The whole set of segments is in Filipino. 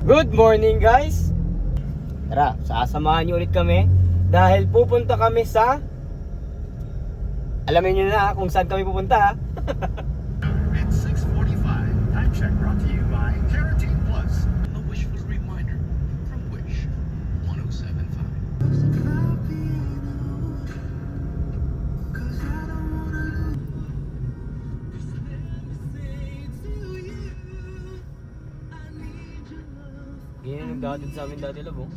Good morning guys! Tara, sasamahan niyo ulit kami dahil pupunta kami sa... Alamin niyo na kung saan kami pupunta ha. It's 6:45. Time check brought to you by Carotene Plus. A wishful reminder from Wish 1075. Ganyan yung nagdadad sa amin dati labo.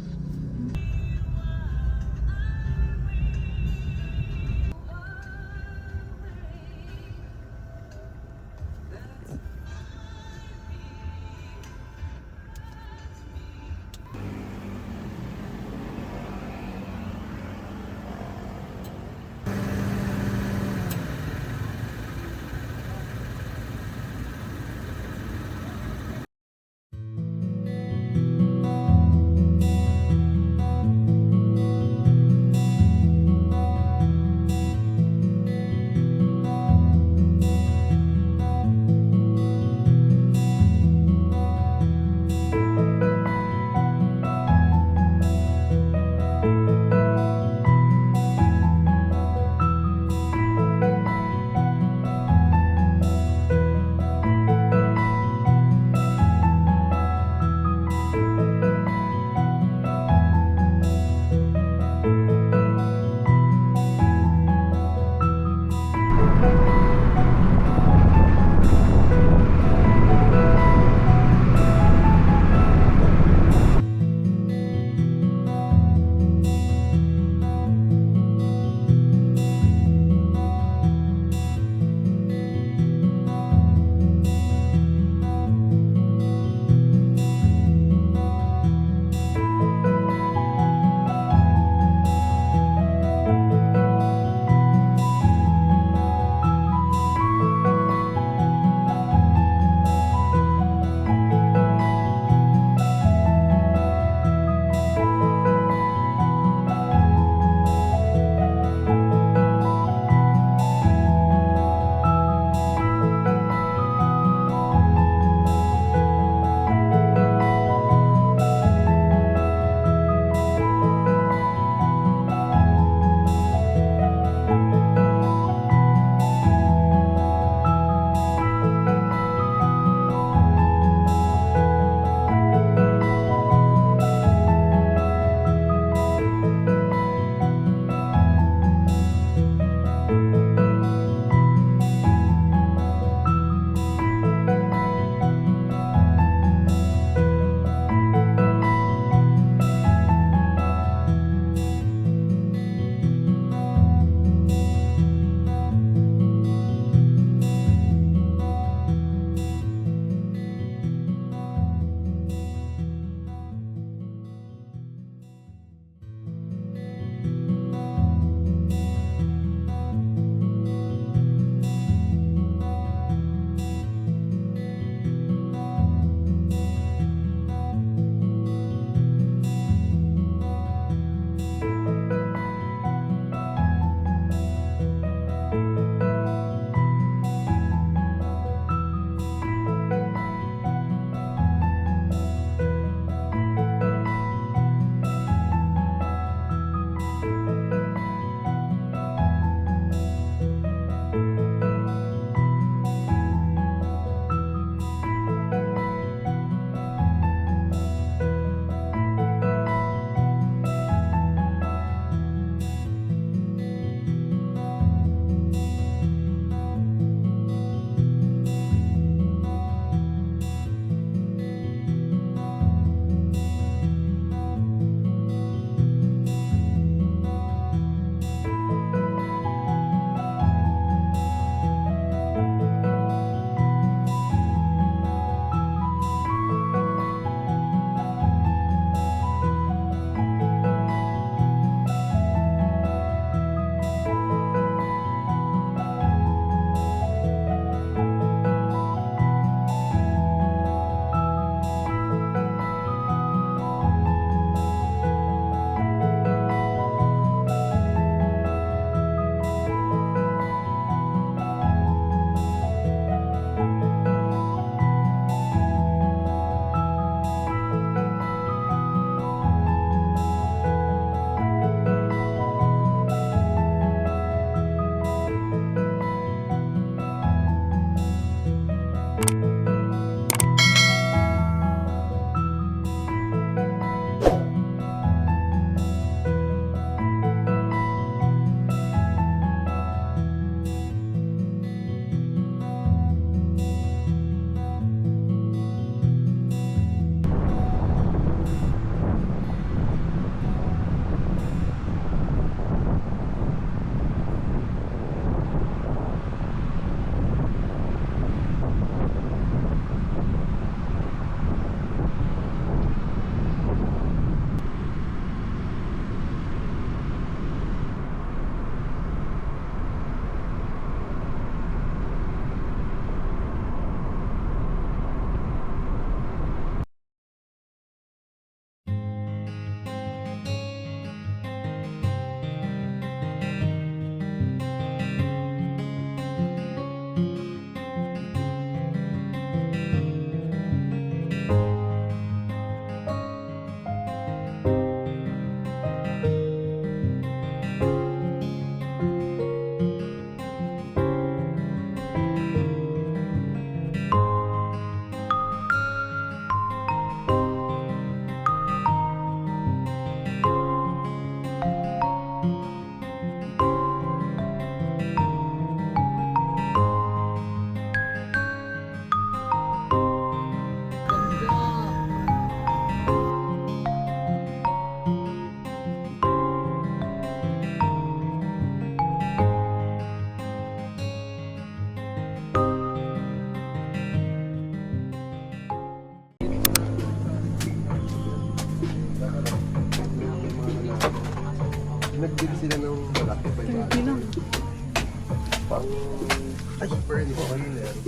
30 lang.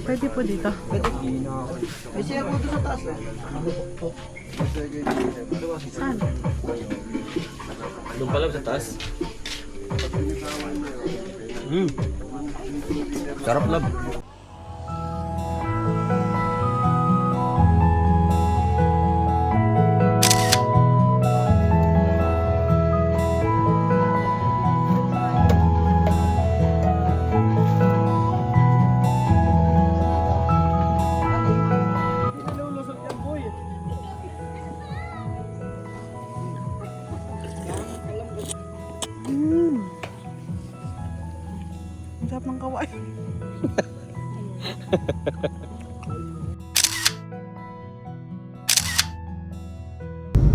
Pwede po dito. May share po doon sa taas eh. Saan? Doon pala sa taas. Sarap lab. Ang sarap ng kaway.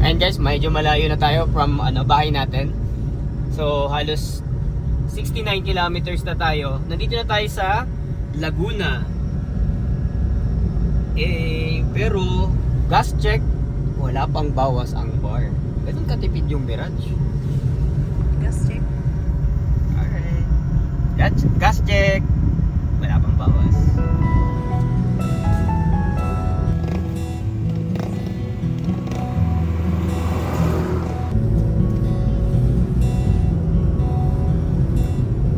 And guys, medyo malayo na tayo from bahay natin. So halos 69 kilometers na tayo. Nandito na tayo sa Laguna. Pero gas check, wala pang bawas ang bar. Ganun katipid yung Mirage. Gas check. Alright. Gas check, wala pang bawas.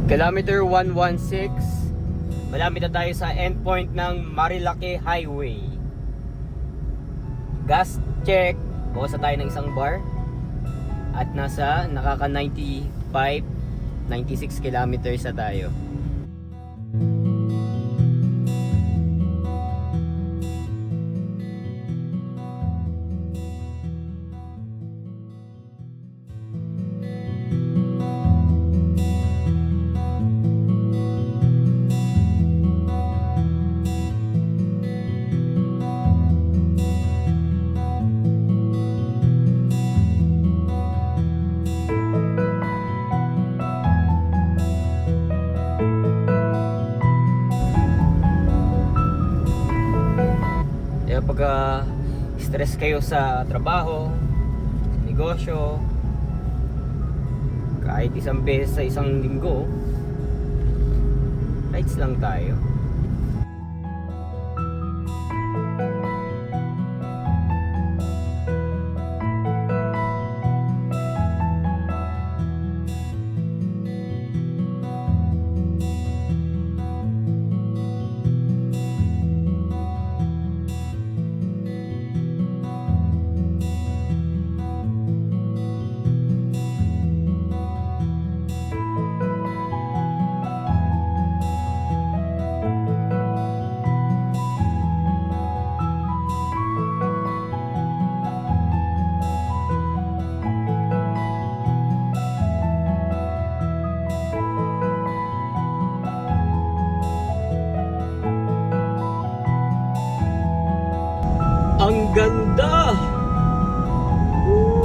Kilometer 116. Malapit na tayo sa endpoint ng Marilake Highway. Gas check. Bawas na tayo ng isang bar. At nakaka 95, 96 kilometers na tayo. Kaya pag stress kayo sa trabaho, sa negosyo, kahit isang beses sa isang linggo, rides lang tayo. Ang ganda! Woo!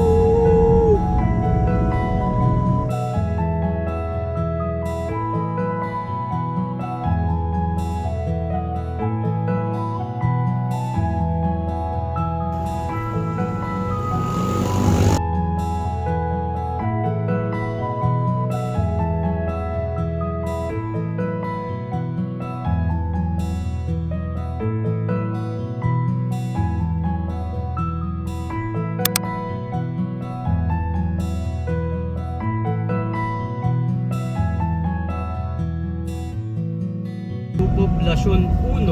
Poblacion 1,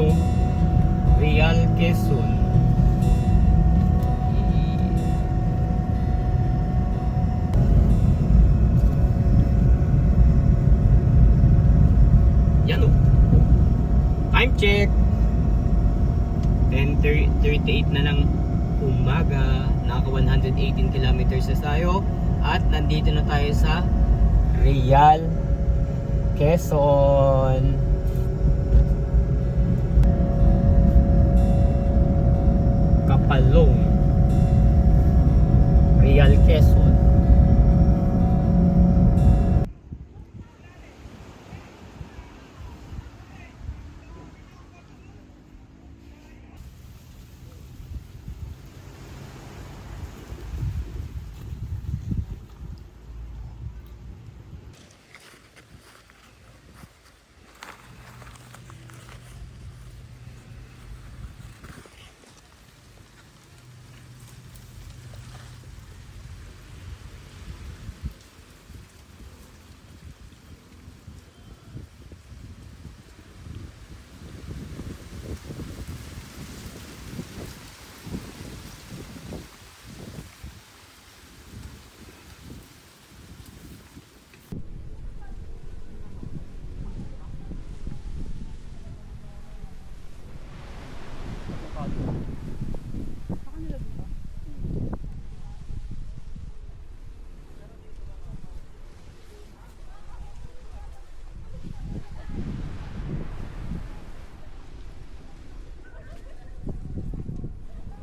Real Quezon. Yan o. Time check. 10:38 na ng umaga. Naka 118 kilometers na tayo. At nandito na tayo sa Real Quezon. Kapalong, Real Quezon. Baka nila dito.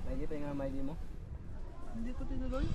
May pa yung may mo? Hindi ko tinuloy.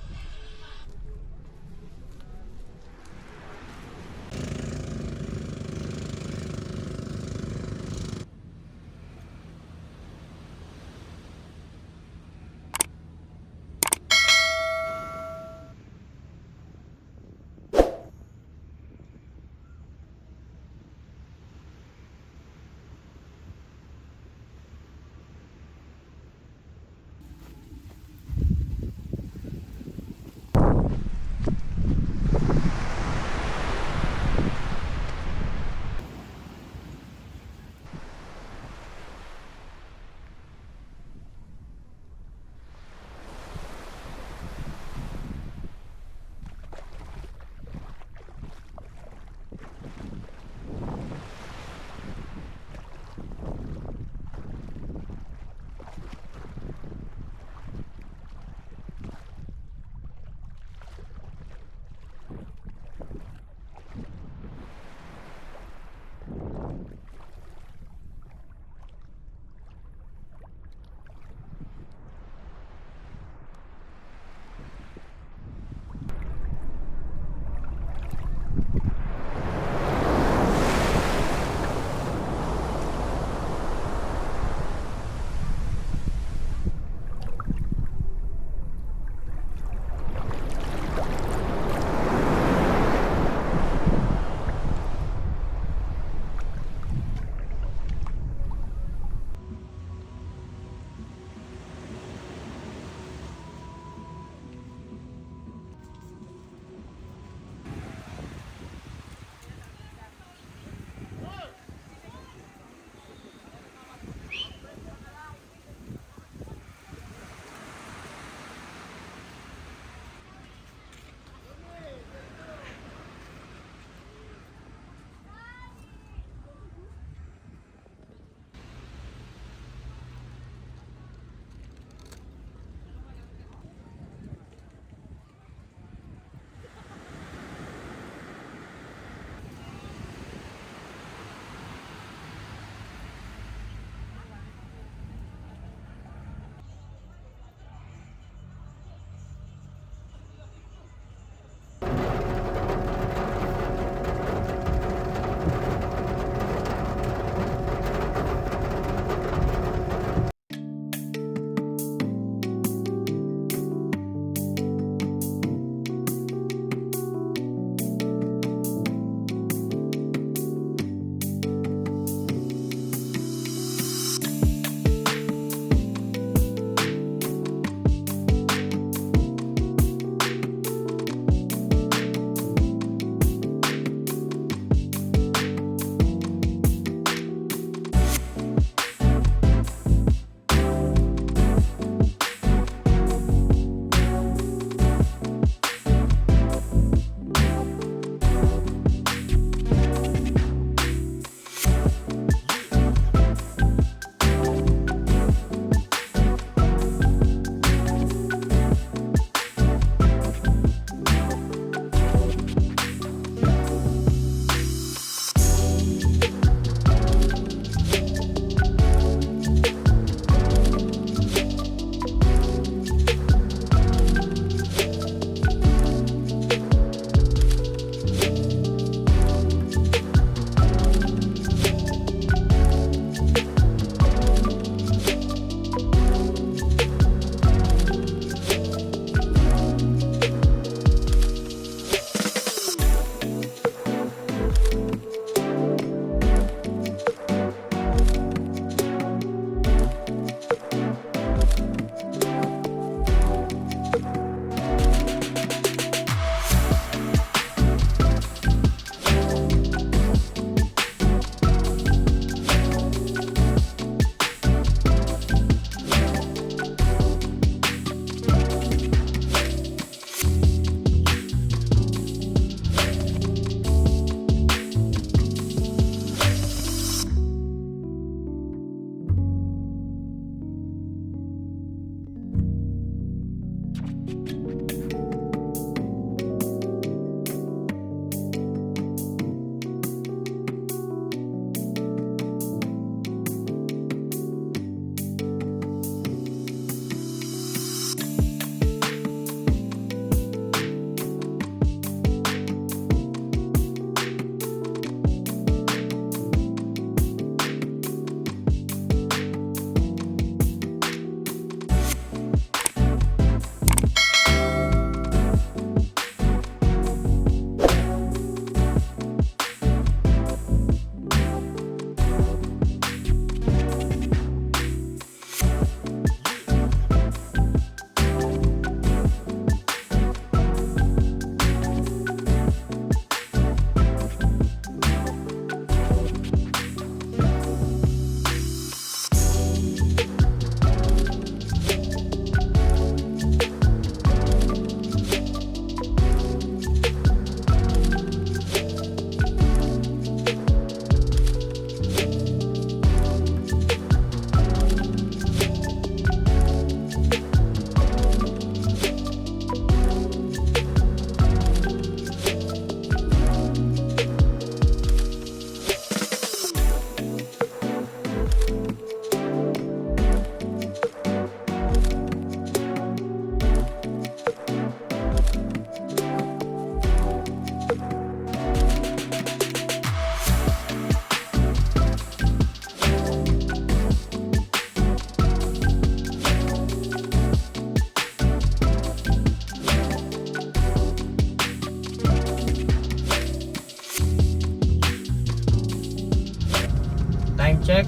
Time check,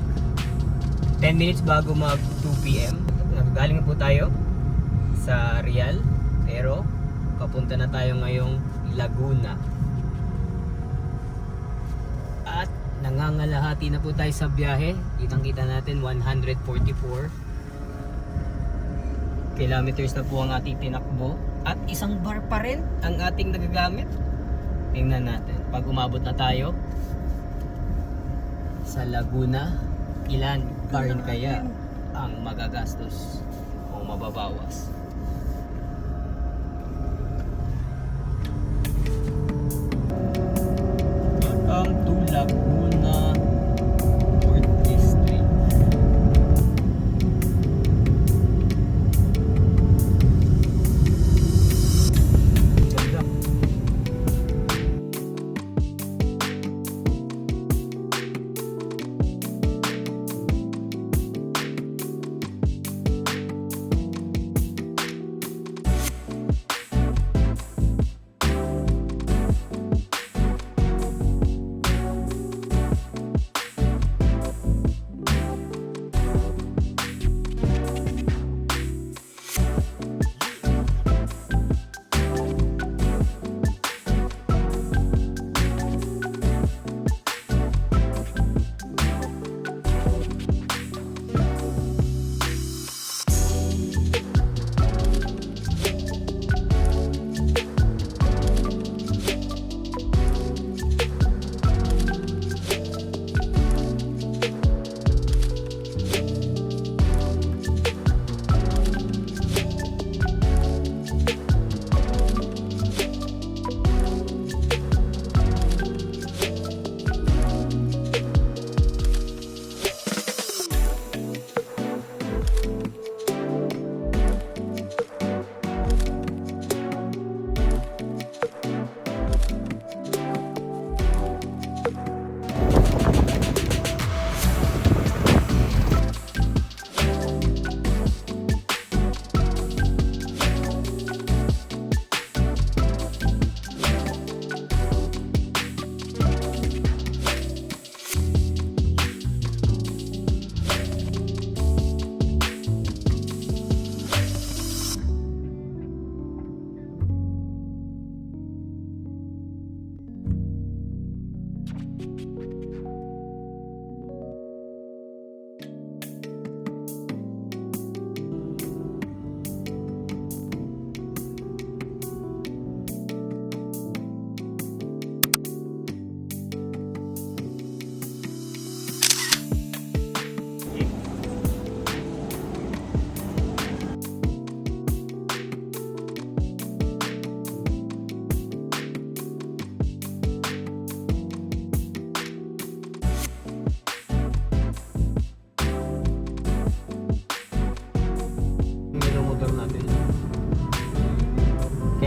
10 minutes bago mag 2 p.m. Nagagaling na po tayo sa Real, pero papunta na tayo ngayong Laguna. At nangangalahati na po tayo sa biyahe. Kitang-kita natin 144 kilometers na po ang ating tinakbo. At isang bar pa rin ang ating nagagamit. Tingnan natin, pag umabot na tayo sa Laguna, ilan bar kaya ang magagastos o mababawas? Welcome to Laguna Fourth District. Ganda.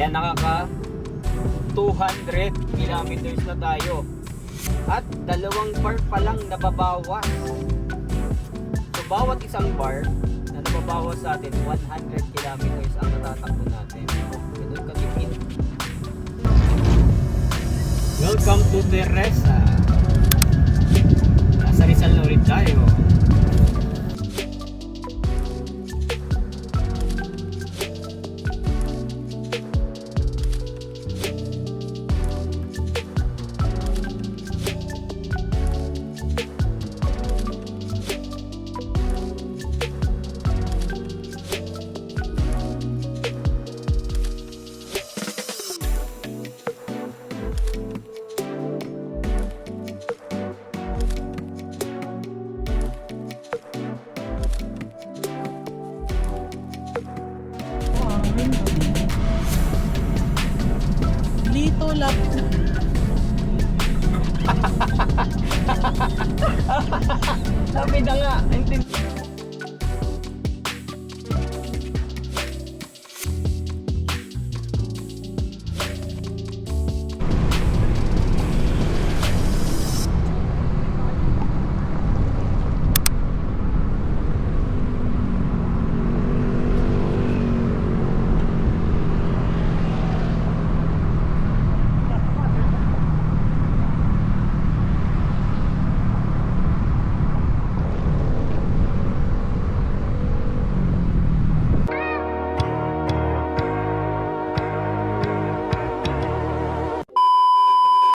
Kaya nakaka 200 kilometers na tayo. At 2 bar pa lang nababawas. So bawat isang bar na nababawas sa atin, 100 kilometers ang natatakbo natin. Ganun katipid. Welcome to Teresa. Nasa Rizal na ulit tayo. Lito lang. Sabi na nga,